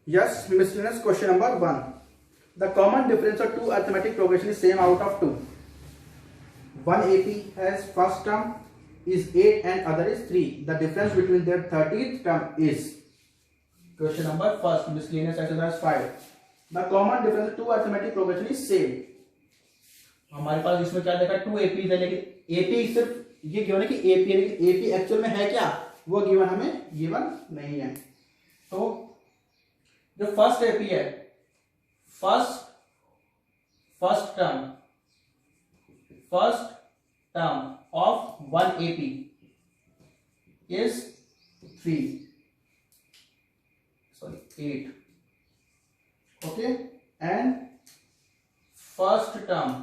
Yes, miscellaneous question number 1. The common difference of two arithmetic progression is same out of 2. One AP has first term is 8 and other is 3. The difference between their 30th term is. Question number first, miscellaneous exercise 5. The common difference of two arithmetic progression is same. हमारे पास इसमें क्या देखा 2 AP है, लेकिन AP सिर्फ ये given है कि AP है, लेकिन AP एक्चुअल में है क्या वो गिवन हमें गिवन नहीं है. तो जो फर्स्ट एपी है, first term of 1 AP is 8. Okay, and first term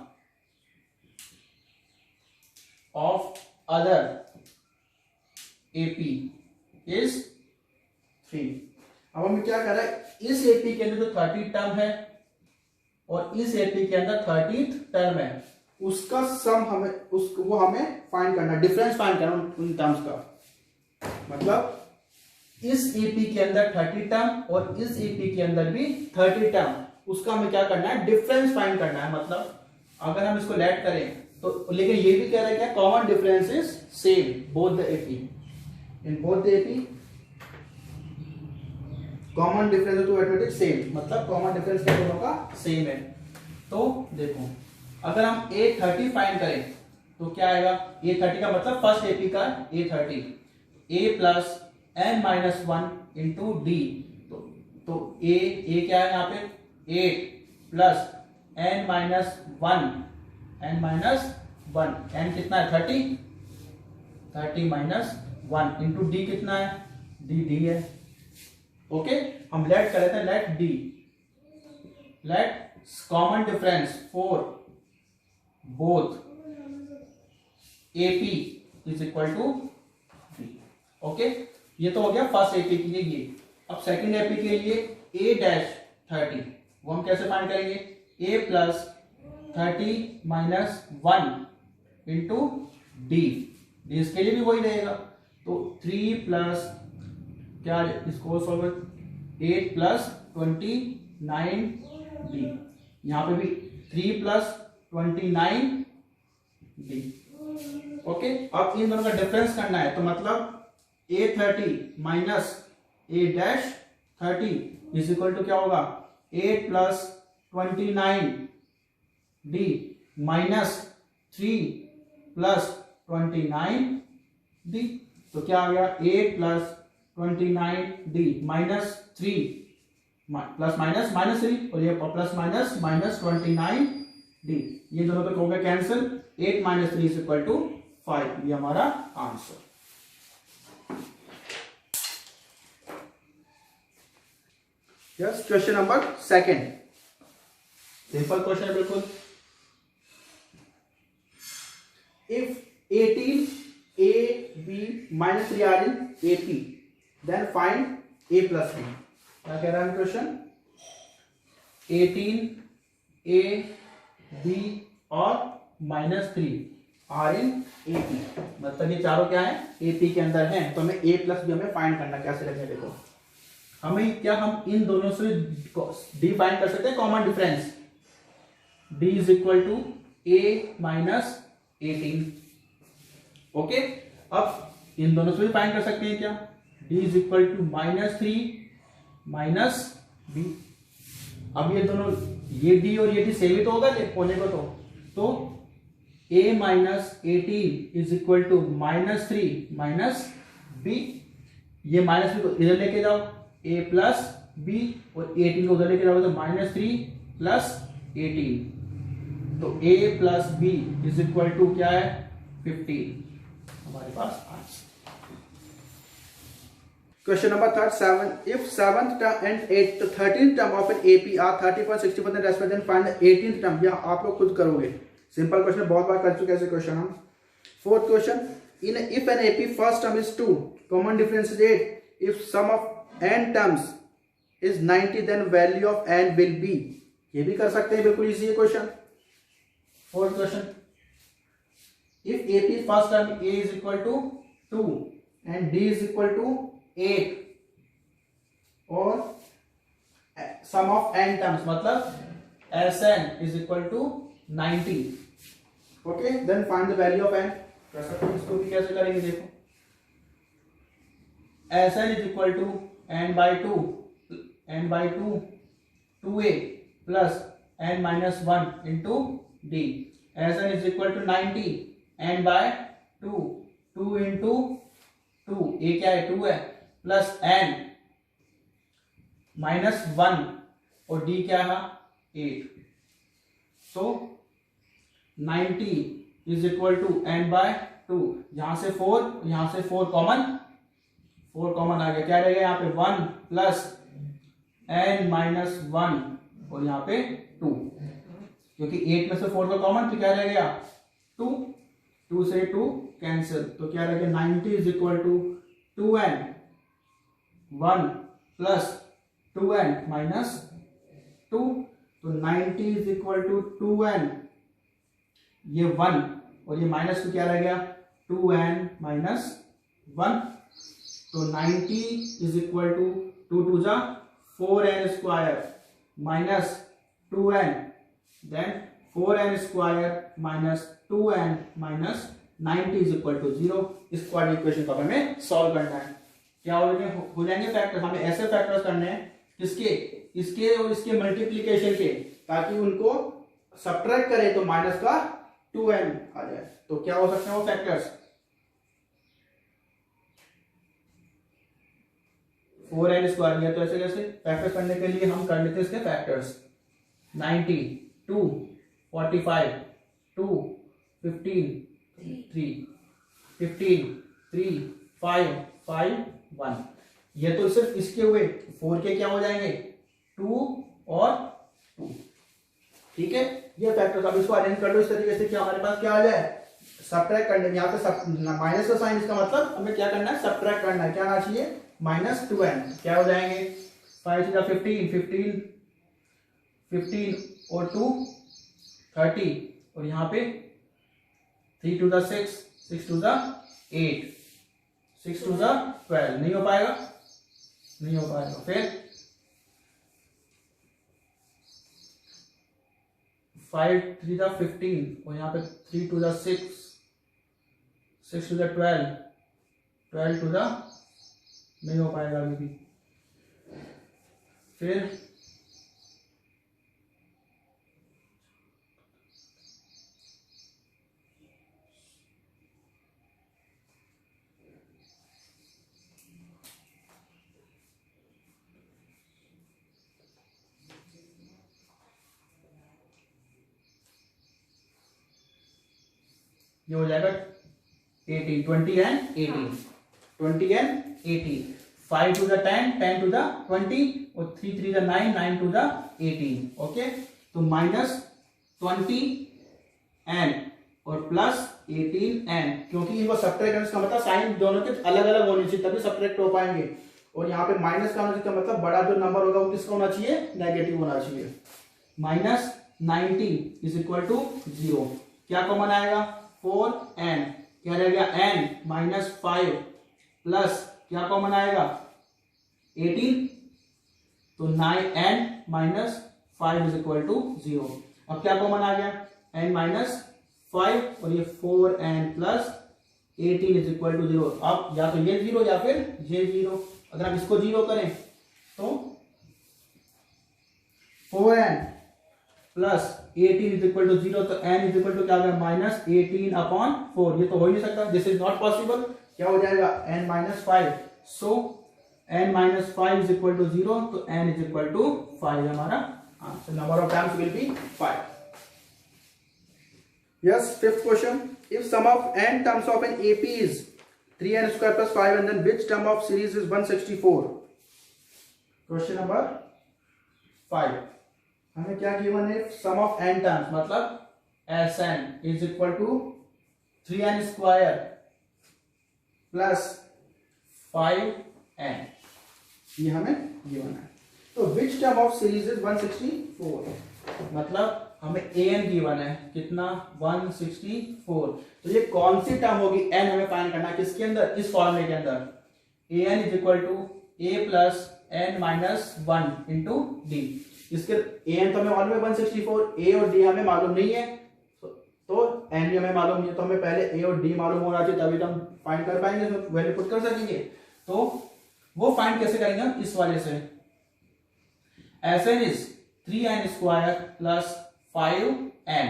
of other AP is 3. अब हमें क्या कर रहा है, इस एपी के अंदर जो 30 टर्म है और इस एपी के अंदर 30th टर्म है, उसका सम हमें वो हमें फाइंड करना, डिफरेंस फाइंड करना उन टर्म्स का. मतलब इस एपी के अंदर 30 टर्म और इस एपी के अंदर भी 30 टर्म, उसका हमें क्या करना है, डिफरेंस फाइंड करना है. मतलब अगर हम इसको लेट करें तो, लेकिन ये भी कह रहा है क्या, common difference is same both the AP, in both the AP common difference to arithmetic same. मतलब कॉमन डिफरेंस क्या दोनों का सेम है. तो देखो अगर हम A30 फाइंड करें तो क्या आएगा, A30 का मतलब फर्स्ट एपी का A30, A plus n minus 1 into D. तो A क्या है यहाँ पे 8 प्लस n माइनस 1, n कितना है 30 माइनस 1 इंटू डी कितना है, डी है. ओके, हम लेट कर लेते हैं, let D, let common difference for both AP is equal to D. Okay, ये तो हो गया फर्स्ट एपी के लिए ये. अब सेकंड एपी के लिए ए डैश 30, वो हम कैसे फाइंड करेंगे, ए प्लस 30 माइनस 1 इंटू डी. इसके लिए भी वही रहेगा. तो 3 प्लस क्या, इसको सॉल्व 8 प्लस 29 डी. यहां पे भी 3 प्लस 29 डी. ओके, अब इन दोनों का डिफरेंस करना है. तो मतलब A30 minus A dash 30 is equal to क्या होगा, 8 plus 29 D minus 3 plus 29 D. तो क्या आ गया, 8 plus 29 D minus 3 plus minus minus 3 और ये प्लस माइनस माइनस 29 डी. ये दोनों पे हो गया cancel. 8 minus 3 is equal to 5. ये हमारा answer. Yes, question number second, simple question है बिल्कुल. इफ 18 A, B minus 3 are in AP, then find A plus B. क्या कह रहा है क्वेश्चन, 18 A, B और -3 are in AP. मतलब ये चारों क्या है, AP के अंदर हैं. तो हमें A प्लस B हमें फाइंड करना, कैसे करना है देखो. हमें क्या, हम इन दोनों से D फाइंड कर सकते हैं, common difference. D is equal to A minus 18. Okay, अब इन दोनों से भी फाइंड कर सकते हैं क्या, D is equal to -3 minus B. अब ये दोनों, ये D और ये D सेम ही तो होगा होने को. तो A minus 18 is equal to -3 minus B. ये माइनस B को इधर लेके जाओ, A प्लस B, और 18 को उधर लेके जाओ तो -3 प्लस 18. तो A plus B is equal to क्या है 15. हमारे पास answer. Question number 7. If 7th term and 13th term of an AP are 30.60% respectively, then find the 18th term. या आप लोग खुद करोगे, सिंपल क्वेश्चन, बहुत बार कर चुके ऐसे क्वेश्चन हम. Fourth question, if an AP first term is 2, common difference is 8. If sum of n terms is 90, then value of n will be. ये भी कर सकते हैं, बिल्कुल इजी है question. Fourth question, if AP first term A is equal to 2 and D is equal to 8 or sum of n terms, मतलब Sn is equal to 90। Okay, then find the value of n। कर सकते हैं, इसको भी कैसे करेंगे देखो। Sn is equal to n by two 2a plus n minus 1 into d। Sn is equal to 90 n by 2 into 2, a क्या है 2 है, प्लस n माइनस 1 और d क्या है 8। So 90 is equal to n by 2, यहां से 4, यहां से 4 कॉमन आ गया, क्या रहेगा यहाँ पे 1 प्लस n माइनस 1 और यहाँ पे 2, क्योंकि 8 में से 4 का कॉमन, तो क्या रह गया 2 से 2 कैंसिल, तो क्या रह गया 90 is equal to 2n 1 plus 2n minus 2, तो 90 इज इक्वल टू 2n, ये 1 और ये माइनस 2 क्या रह गया 2n माइनस 1, तो 90 इज इक्वल टू 2 टू जा 4n square minus 2n, then 4n square minus 2n minus 90 is equal to 0। इस क्वाड्रेटिक इक्वेशन को हमें सॉल्व करना है। क्या हो जाएंगे फैक्टर्स, हमें ऐसे फैक्टर्स करने हैं किसके, इसके और इसके मल्टीप्लीकेशन के, ताकि उनको सब्ट्रैक्ट करें तो माइनस का 2n आ जाए। तो क्या हो सकते हैं वो फैक्टर्स, 4n स्क्वायर, या तो ऐसे कैसे फैक्टर्स करने के लिए हम कर लेते हैं इसके फैक्टर्स, 90 2 45 2 15 3 5 5 1, ये तो सिर्फ इसके हुए, 4 के क्या हो जाएंगे 2 और 2। ठीक है, ये फैक्टर्स, अब इसको अरेंज कर लो इस तरीके से कि हमारे पास क्या आ जाए, सब्ट्रैक्ट करने में, यहाँ पे माइनस का साइन, इसका मतलब हमें क्या करना है सब्ट्रैक्ट करना है, क्या आना चाहिए माइनस 2n, क्या हो जाएंगे 5 का 15 और 2 30, और यहाँ पे 3 टू द 6 6 टू द 8 6 टू द 12, नहीं हो पाएगा, फिर 5 3 द 15 और यहाँ पे 3 टू द 6 6 टू द 12 टू द, नहीं हो पाएगा अभी भी, फिर ये हो जाएगा 18 20 एंड 18 5 टू द 10 10 टू द 20 और 3 3 द 9 9 टू द 18। ओके, तो माइनस 20 n और प्लस 18 n, क्योंकि इनको सब्ट्रैक्ट करने का मतलब साइन दोनों के अलग अलग होने चाहिए तभी सब्ट्रैक्ट हो पाएंगे, और यहाँ पे माइनस का होने का मतलब बड़ा जो नंबर होगा वो किसका होना चाहिए, नेगेटिव होना चाहिए। माइनस 90 इज इक्वल टू 0, क्या कॉमन आएगा 4n, क्या रहेगा n माइनस 5 प्लस क्या कॉमन आएगा 18, तो 9n minus 5 is equal to 0। अब क्या कॉमन आ गया n माइनस 5 और ये 4n plus 18 is equal to 0। अब या तो ये 0 या फिर ये 0, अगर हम इसको 0 करें तो 4n plus 18 is equal to 0, तो n इज इक्वल टू क्या होगा माइनस 18 अपॉन 4, ये तो हो ही नहीं सकता, दिस इज नॉट पॉसिबल। क्या हो जाएगा n minus 5, so n minus 5 is equal to 0, तो n इज इक्वल टू 5 हमारा answer, number of terms will be 5। Yes, fifth question. If sum of n terms of an AP is 3n square plus 5, and then which term of series is 164? Question number 5. हमें क्या given है, sum of n terms, मतलब Sn is equal to 3n square plus 5n, ये हमें given है। तो which term of series is 164, मतलब हमें an गिवन है कितना 164, तो ये कौन सी टर्म होगी n हमें फाइंड करना है, किसके अंदर, इस फॉर्मूले के अंदर। an is equal to a plus n minus 1 into d. इसके an तो हमें मालूम है 164, a और d हमें मालूम नहीं है, तो n भी हमें मालूम नहीं है, तो हमें पहले a और d मालूम होना चाहिए, तभी तो हम फाइंड कर पाएंगे, वैल्यू पुट कर सकेंगे। तो वो फाइंड कैसे करेंगे हम, इस वाले से। Sn is 3n square plus 5n।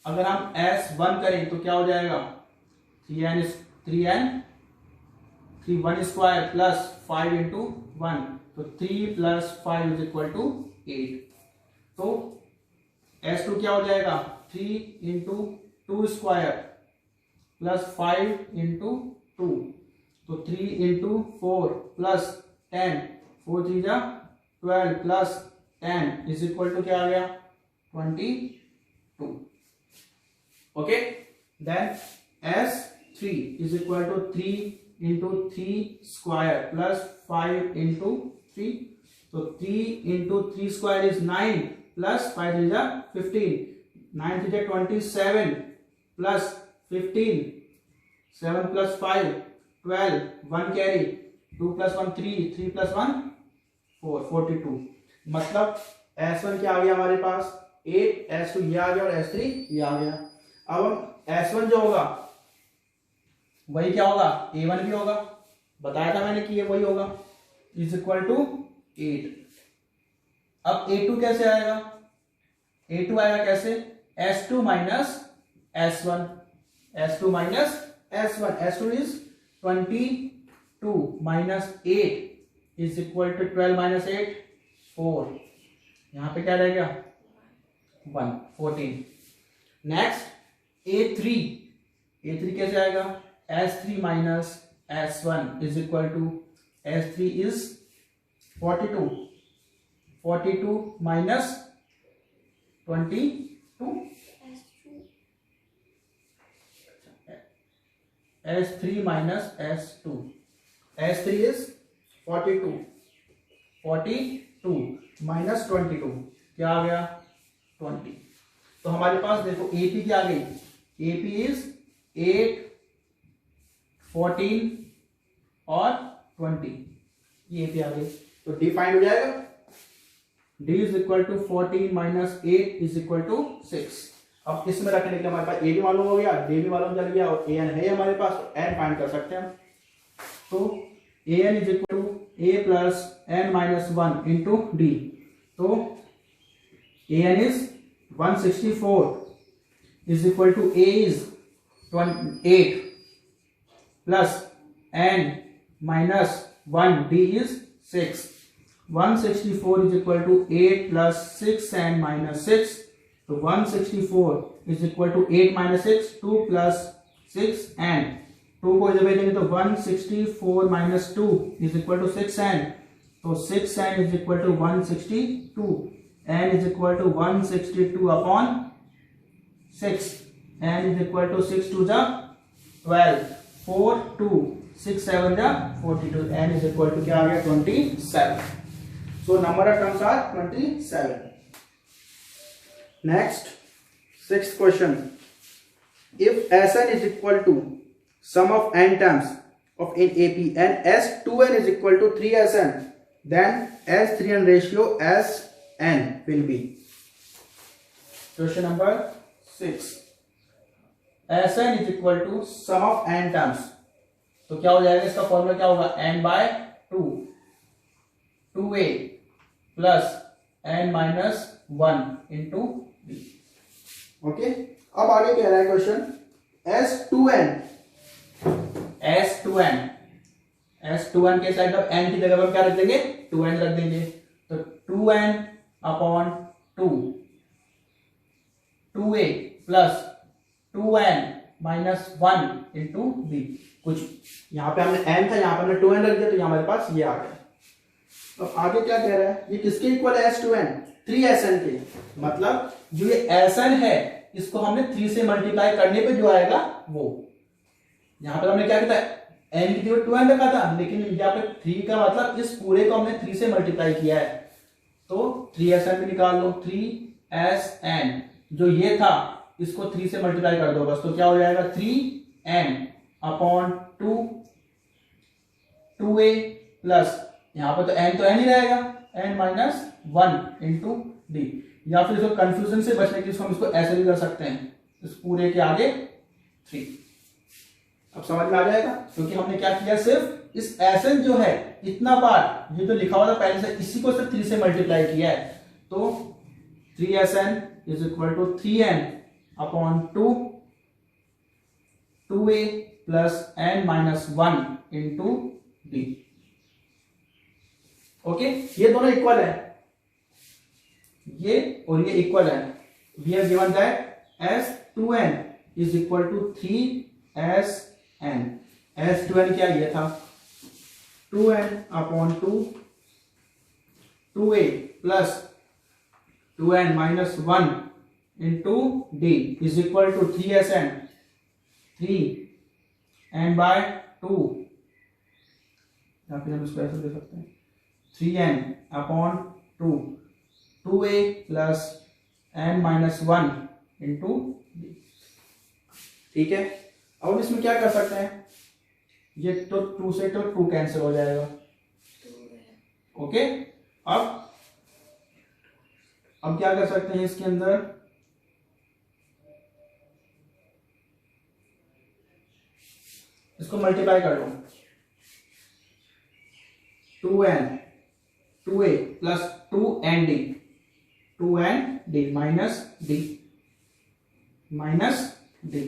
अगर हम S1 करें तो क्या हो जाएगा, 3n 1 स्क्वायर प्लस 5 इंटू 1, तो 3 प्लस 5 इज इक्वल टू 8। तो S2 क्या हो जाएगा, 3 इंटू 2 स्क्वायर प्लस 5 इंटू 2, तो 3 इंटू 4 प्लस 10, 4 3 जा 12 प्लस 10 इज इक्वल टू क्या आ गया, 22। Okay, then S3 is equal to 3 into 3 square plus 5 into 3, तो 3 into 3 square is 9 plus 5 is 15, 9 3 27 plus 15, 7 plus 5 12, 1 carry, 2 plus 1 3, 3 plus 1 4, 42। मतलब S1 क्या आ गया हमारे पास 8, S2 ये आ गया और S3 ये आ गया। अब हम S1 जो होगा वही क्या होगा, A1 भी होगा, बताया था मैंने कि ये वही होगा, इज इक्वल टू 8। अब A2 कैसे आएगा, A2 आएगा कैसे, S2 minus S1, S2 minus S1, S2 is 22 minus 8 is equal to 12 minus 8 4, यहां पे क्या रहेगा 1, 14। नेक्स्ट A3 कैसे आएगा, S3 minus S1 is equal to, S3 is 42 minus 22, S3 minus S2, S3 is 42 minus 22 क्या आ गया 20। तो हमारे पास देखो AP क्या आ गई, AP इज 8, 14 और 20, ये AP आ गई। तो D फाइंड हो जाएगा, D is equal to 14 minus 8 is equal to 6। अब इसमें रखने के लिए हमारे पास A भी मालूम हो गया, D भी मालूम चल गया और AN है हमारे पास, तो N फाइंड कर सकते हैं। तो AN is equal to A plus N minus 1 into D। तो AN is 164 is equal to A is 8 plus N minus 1 D is 6। 164 is equal to 8 plus 6N minus 6, तो 164 is equal to 8 minus 6, 2 plus 6N, 2 को इधर भेजेंगे तो 164 minus 2 is equal to 6N, तो 6N is equal to 162, N is equal to 162 upon 6, N is equal to 6 2 जा 12, 4 2 6 7 जा 42, N is equal to क्या आ गया 27। So number of terms are 27. Next, sixth question. If Sn is equal to sum of n terms of in AP and S2n is equal to 3Sn, then S3n ratio Sn will be. Question number 6. Sn is equal to sum of n terms. तो क्या हो जाएगा, इसका formula क्या होगा, n by 2, 2a plus n minus 1 into b। Okay, अब आगे कह रहा है क्वेश्चन S2n के साइड अब n की जगह पर क्या रख देंगे, 2n रख देंगे, तो 2n upon 2, 2a plus 2n minus 1 into b। कुछ यहाँ पे हमने n था, यहाँ पे हमने 2n रख दिया, तो यहाँ हमारे पास ये आ गया। अब आगे क्या कह रहा है, ये किसके इक्वल है S2n, 3Sn के, मतलब जो ये Sn है इसको हमने 3 से मल्टीप्लाई करने पे जो आएगा वो, यहाँ पर हमने क्या किया था, n की जगह 2n रखा था, लेकिन यहाँ पे 3 का मतलब इस पूरे को हमने 3 से मल्टीप्लाई किया है, तो 3Sn भी निकाल लो, 3Sn जो ये था इसको 3 से मल्टीप्लाई कर दो बस, तो क्या हो जाएगा 3n अपॉन 2, 2a प्लस यहाँ पे तो n ही रहेगा, n माइनस 1 इंटू डी, या फिर इसको कंफ्यूजन से बचने के लिए हम इसको ऐसे भी कर सकते हैं, इस पूरे के आगे 3। अब समझ में आ जाएगा, क्योंकि हमने क्या किया, सिर्फ इस Sn जो है इतना बार ये जो लिखा हुआ था पहले से, इसी को सिर्फ 3 से मल्टीप्लाई किया है, तो 3Sn is equal to 3n upon 2a plus n minus 1 into D. Okay, ये दोनों इक्वल है, ये और ये इक्वल है। We have given that S2n is equal to 3Sn। S2n क्या ये था, 2n upon 2a plus 2n minus 1 into d is equal to 3Sn, 3n by 2, या फिर हम इसको ऐसे दे सकते हैं 3n upon 2a plus n minus 1 into D. ठीक है, अब इसमें क्या कर सकते हैं, ये तो 2 से तो 2 कैंसिल हो जाएगा। ओके, अब क्या कर सकते हैं, इसके अंदर इसको मल्टीप्लाई कर लो, 2a plus 2nd minus d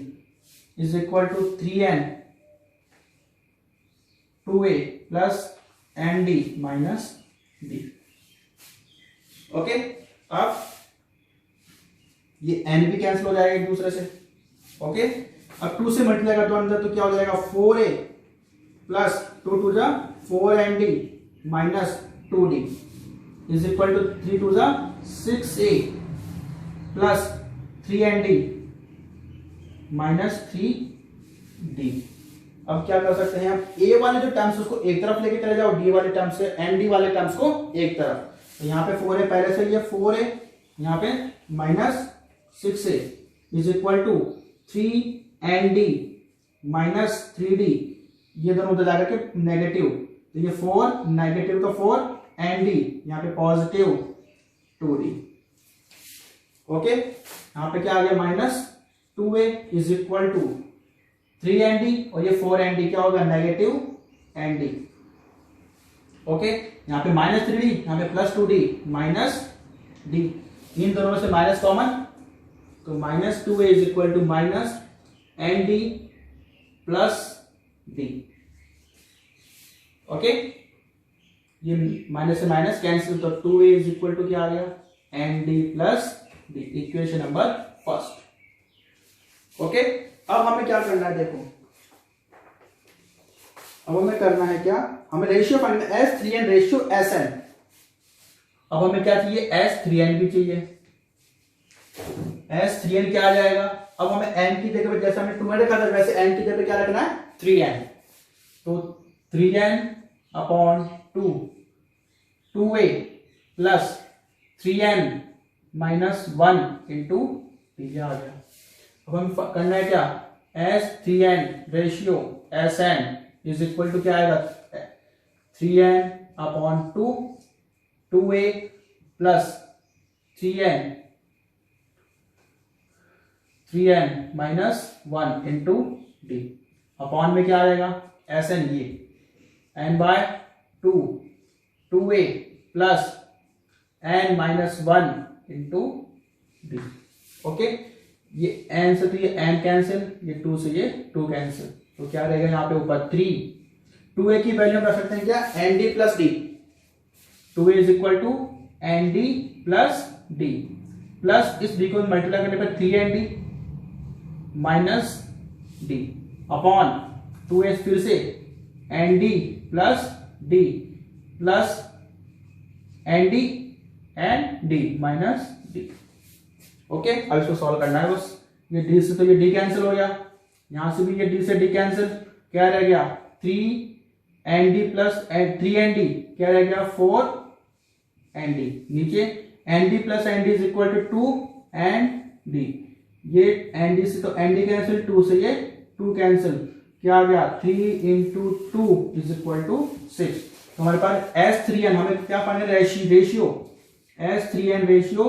is equal to 3n 2a plus nd minus d. Okay, अब ये n भी कैंसिल हो जाएगा एक दूसरे से। ओके, अब 2 से मल्टीप्लाई कर दो अंदर, तो क्या हो जाएगा 4a प्लस 2 टू जा 4nd minus 2d is equal to 3 two जा 6a plus 3nd minus 3d। अब क्या कर सकते हैं, आप a वाले जो टर्म्स उसको एक तरफ लेके चले जाओ, d वाले टर्म्स से nd वाले टर्म्स को एक तरफ। तो यहाँ पे 4a पहले से, ये 4a यहाँ पे minus 6a is equal to 3nd minus 3d, ये दोनों उधर जाकर के नेगेटिव, तो ये 4 नेगेटिव तो 4nd, यहाँ पे पॉजिटिव 2d। ओके, यहाँ पे क्या आ गया, minus 2a is equal to 3nd और ये 4nd क्या होगा, नेगेटिव nd। ओके, यहाँ पे माइनस 3d, यहाँ पे प्लस 2d माइनस d, इन दोनों में से माइनस कॉमन, तो minus 2a is equal to minus nd plus d। Okay, ये माइनस से माइनस कैंसिल, तो 2a इज इक्वल टू क्या आ गया, nd plus d, equation number first. Okay, अब हमें क्या करना है, देखो अब हमें करना है क्या, हमें रेशियो फाइंड करना है, S3n रेशियो Sn। अब हमें क्या चाहिए, S3n भी चाहिए, S3n क्या आ जाएगा, अब हमें n की जगह पे, जैसे हमने 2n रखा था वैसे n की जगह पे क्या रखना है, 3n, तो 3n upon 2a plus 3n minus 1 into D आ गया। अब हम करना है क्या, S3n ratio Sn is equal to क्या आएगा, 3n upon 2a plus 3n minus 1 into D, upon में क्या आएगा, Sn ये n by 2a plus n minus 1 into D. Okay, ये n से तो ये n कैंसिल, ये 2 से ये 2 कैंसिल, तो क्या रहेगा यहाँ पे ऊपर 3, 2a की वैल्यू रख सकते हैं क्या, nd plus d, 2a is equal to nd plus d, plus इस डी को मल्टीप्लाई करने पर 3nd minus D upon 2a फिर से nd plus d plus nd and D minus d. Okay, अब इसको सॉल्व करना है बस, ये d से तो ये d कैंसिल हो गया, यहां से भी ये d से d कैंसिल, क्या रह गया 3nd प्लस 3nd, क्या रह गया 4nd, नीचे nd plus nd is equal to 2nd, ये nd से तो nd कैंसिल, 2 से ये 2 कैंसिल, क्या आ गया 3 इंटू 2 इज इक्वल टू 6, तो हमारे पास S3n, हमें क्या फाइंड है, रेशियो S3n रेशियो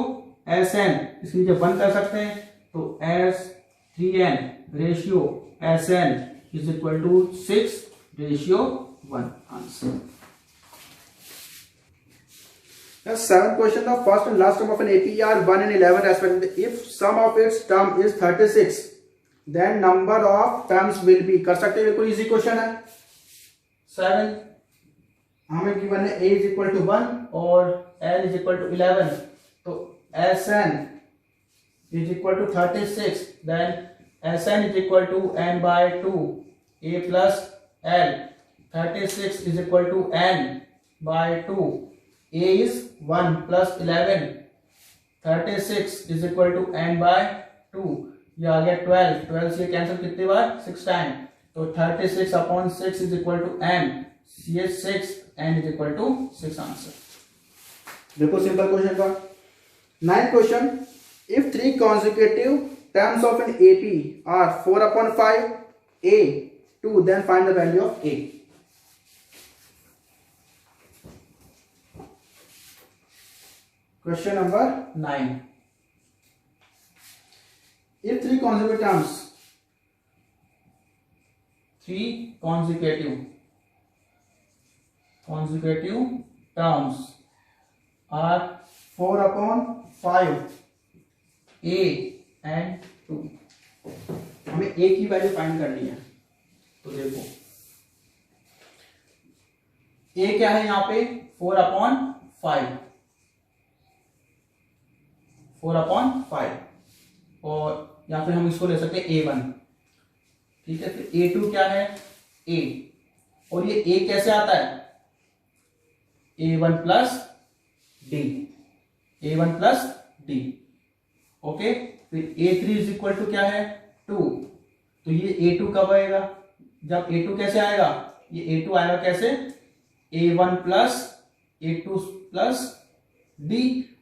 Sn, इसके नीचे 1 कर सकते हैं, तो S3n ratio Sn is equal to 6 ratio 1 answer. The seventh question, the first and last term of an AP are 1 and 11 respectively. If sum of its term is 36, then number of terms will be, कर सकते हैं, कोई easy question है। 7 हमें given है a is equal to 1 और n is equal to 11, तो Sn is equal to 36, then Sn is equal to n by 2 a plus l, 36 is equal to n by 2, a is 1 plus 11, 36 is equal to n by 2, ये आ गया 12, 12 से cancel कितने बार, 6 time, तो 36 upon 6 is equal to n, ये 6, n is equal to 6 answer. देखो simple question का। 9th question, if 3 consecutive terms of an AP are 4 upon 5 a 2, then find the value of a। Question number 9. If 3 consecutive terms are 4 upon 5 a and 2, हमें a की value find करनी है। तो देखो a क्या है यहाँ पे, 4 upon 5, 4 upon 5, और या फिर हम इसको ले सकते हैं a1, ठीक है। फिर a2 क्या है, a, और ये a कैसे आता है, a1 plus d, a1 plus d, okay. फिर a3 इज इक्वल टू क्या है, 2, तो ये a2 कब आएगा, जब a2 कैसे आएगा, ये a2 आएगा कैसे, a1 plus a2 plus d,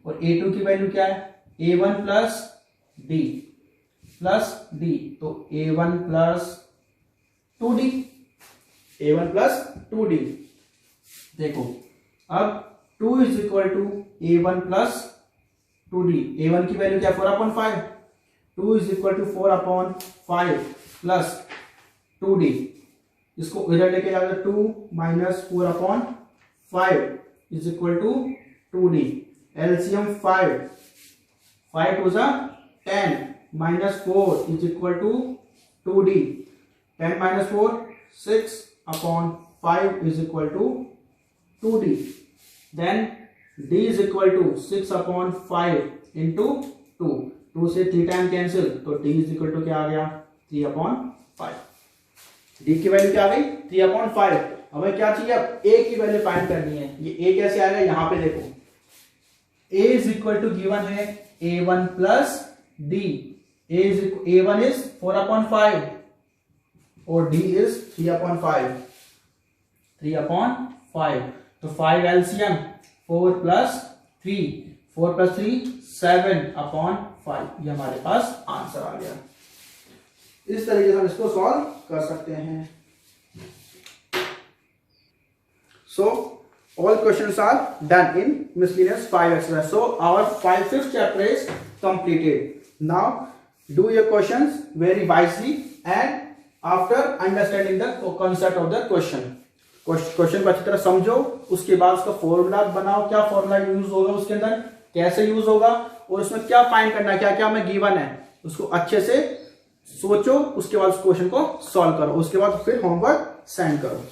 और a2 की वैल्यू क्या है, a1 plus d plus d, तो a1 plus 2d, a1 plus 2d। देखो अब 2 is equal to a1 plus 2d, a1 की वैल्यू क्या, 4 upon 5, 2 is equal to 4 upon 5 plus 2d, इसको इधर लेके जाओगे, 2 minus 4 upon 5 is equal to 2d, LCM 5 two जा 10 minus 4 is equal to 2d, 10 minus 4 6 upon 5 is equal to 2d, then d is equal to 6 upon 5 into 2, 2 से 3 time cancel, तो d is equal to क्या आ गया, 3 upon 5। d की value क्या आ गई, 3 upon 5। हमें क्या चाहिए, अब a की वैल्यू फाइंड करनी है। ये a कैसे आएगा, यहाँ पे देखो a is equal to given है a1 plus d, a1 is 4 upon 5 और d इज 3 अपॉन 5, 3 अपॉन 5, तो 5 एलसीएम 4 प्लस 3, 4 प्लस 3 7 अपॉन 5, ये हमारे पास आंसर आ गया। इस तरीके से हम इसको सॉल्व कर सकते हैं। सो all questions are done in miscellaneous 5 exercise. So our 5th chapter is completed. Now do your questions very wisely and after understanding the concept of the question को अच्छी तरह समझो, उसके बाद उसका फॉर्मूला बनाओ, क्या फॉर्मूला यूज होगा उसके अंदर, कैसे यूज होगा, और उसमें क्या फाइंड करना है, क्या क्या हमें गिवन है, उसको अच्छे से सोचो, उसके बाद उस क्वेश्चन को सॉल्व करो, उसके बाद फिर होमवर्क सेंड करो।